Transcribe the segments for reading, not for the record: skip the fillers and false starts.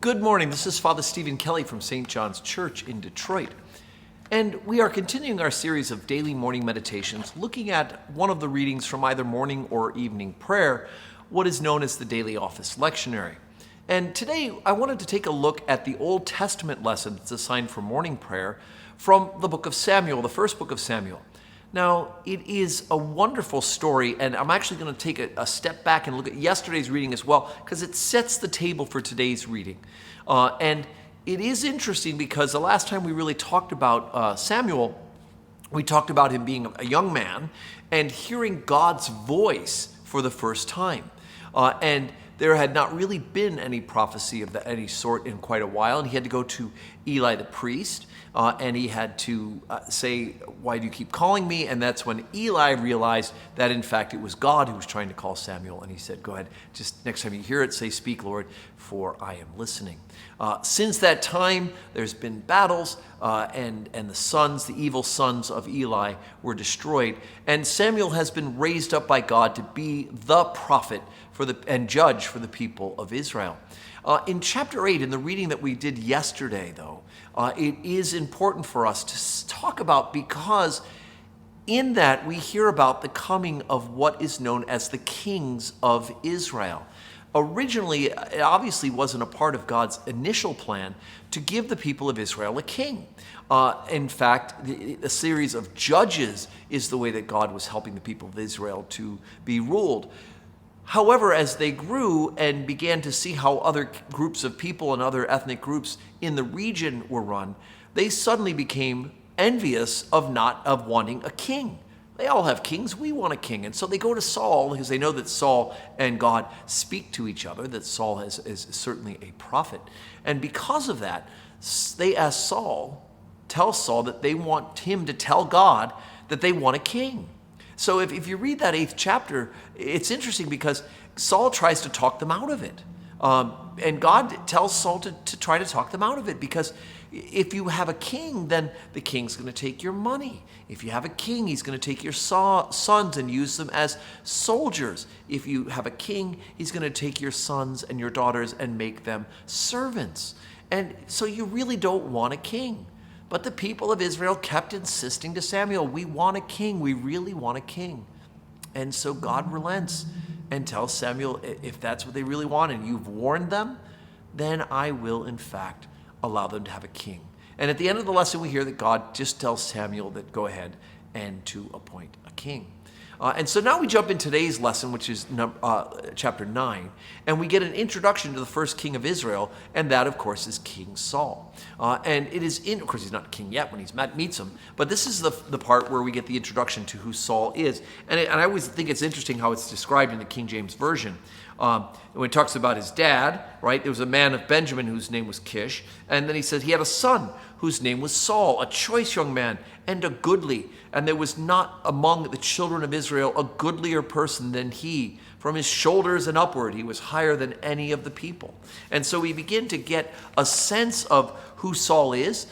Good morning. This is Father Stephen Kelly from St. John's Church in Detroit. And we are continuing our series of daily morning meditations, looking at one of the readings from either morning or evening prayer, what is known as the daily office lectionary. And today I wanted to take a look at the Old Testament lesson that's assigned for morning prayer from the book of Samuel, the first book of Samuel. Now, it is a wonderful story, and I'm actually going to take a step back and look at yesterday's reading as well, because it sets the table for today's reading. And it is interesting because the last time we really talked about Samuel, we talked about him being a young man and hearing God's voice for the first time. And there had not really been any prophecy of any sort in quite a while, and he had to go to Eli the priest, and he had to say, "Why do you keep calling me?" And that's when Eli realized that, in fact, it was God who was trying to call Samuel, and he said, "Go ahead, just next time you hear it, say, 'Speak, Lord, for I am listening.'" Since that time, there's been battles, and the evil sons of Eli were destroyed, and Samuel has been raised up by God to be the prophet and judge for the people of Israel. In chapter 8, in the reading that we did yesterday, though, it is important for us to talk about, because in that we hear about the coming of what is known as the kings of Israel. Originally, it obviously wasn't a part of God's initial plan to give the people of Israel a king. In fact, a series of judges is the way that God was helping the people of Israel to be ruled. However, as they grew and began to see how other groups of people and other ethnic groups in the region were run, they suddenly became envious of wanting a king. They all have kings. We want a king. And so they go to Saul because they know that Saul and God speak to each other, that Saul is certainly a prophet. And because of that, they tell Saul that they want him to tell God that they want a king. So if you read that 8th chapter, it's interesting because Saul tries to talk them out of it. And God tells Saul to try to talk them out of it, because if you have a king, then the king's going to take your money. If you have a king, he's going to take your sons and use them as soldiers. If you have a king, he's going to take your sons and your daughters and make them servants. And so you really don't want a king. But the people of Israel kept insisting to Samuel, "We want a king. We really want a king." And so God relents and tells Samuel, if that's what they really want and you've warned them, then I will, in fact, allow them to have a king. And at the end of the lesson, we hear that God just tells Samuel that go ahead and to appoint a king. And so now we jump in today's lesson, which is chapter 9, and we get an introduction to the first king of Israel, and that, of course, is King Saul. And it is of course, he's not king yet when he meets him, but this is the part where we get the introduction to who Saul is. And I always think it's interesting how it's described in the King James Version. When it talks about his dad, right, there was a man of Benjamin whose name was Kish, and then he says he had a son whose name was Saul, a choice young man and a goodly, and there was not among the children of Israel a goodlier person than he. From his shoulders and upward, he was higher than any of the people. And so we begin to get a sense of who Saul is.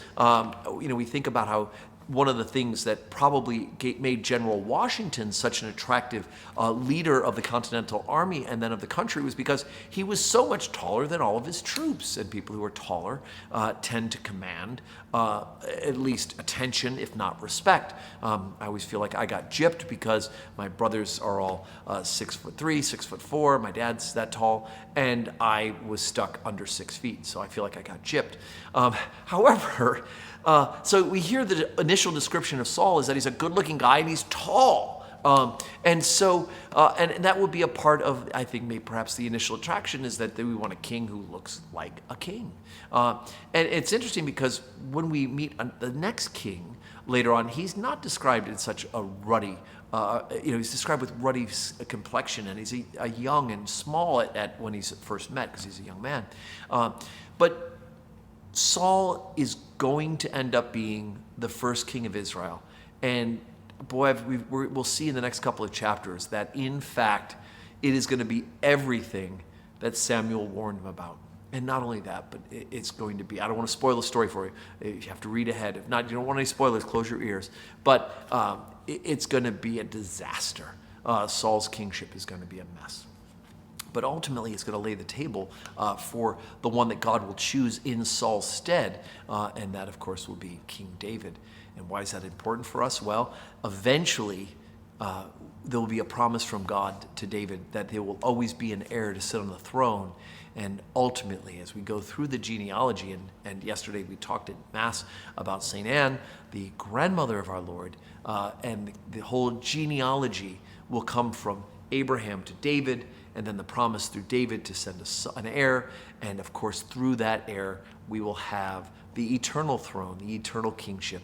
We think about how one of the things that probably made General Washington such an attractive leader of the Continental Army and then of the country was because he was so much taller than all of his troops. And people who are taller tend to command at least attention, if not respect. I always feel like I got gypped because my brothers are all 6'3", 6'4". My dad's that tall, and I was stuck under 6 feet. So I feel like I got gypped. However, so we hear the initial description of Saul is that he's a good-looking guy and he's tall. And that would be a part of, I think, maybe perhaps the initial attraction is that we want a king who looks like a king. And it's interesting because when we meet the next king later on, he's not described in such a ruddy, he's described with ruddy complexion, and he's a young and small at when he's first met because he's a young man. But Saul is going to end up being the first king of Israel. And boy, we'll see in the next couple of chapters that, in fact, it is going to be everything that Samuel warned him about. And not only that, but it's going to be, I don't want to spoil the story for you. You have to read ahead. If not, you don't want any spoilers, close your ears. But it's going to be a disaster. Saul's kingship is going to be a mess. But ultimately, it's going to lay the table for the one that God will choose in Saul's stead. And that, of course, will be King David. And why is that important for us? Well, eventually, there will be a promise from God to David that there will always be an heir to sit on the throne. And ultimately, as we go through the genealogy, and yesterday we talked at Mass about St. Anne, the grandmother of our Lord, and the whole genealogy will come from Abraham to David, and then the promise through David to send an heir. And of course, through that heir, we will have the eternal throne, the eternal kingship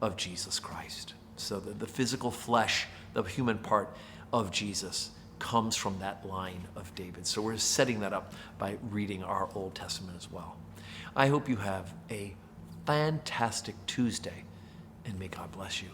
of Jesus Christ. So the physical flesh, the human part of Jesus comes from that line of David. So we're setting that up by reading our Old Testament as well. I hope you have a fantastic Tuesday, and may God bless you.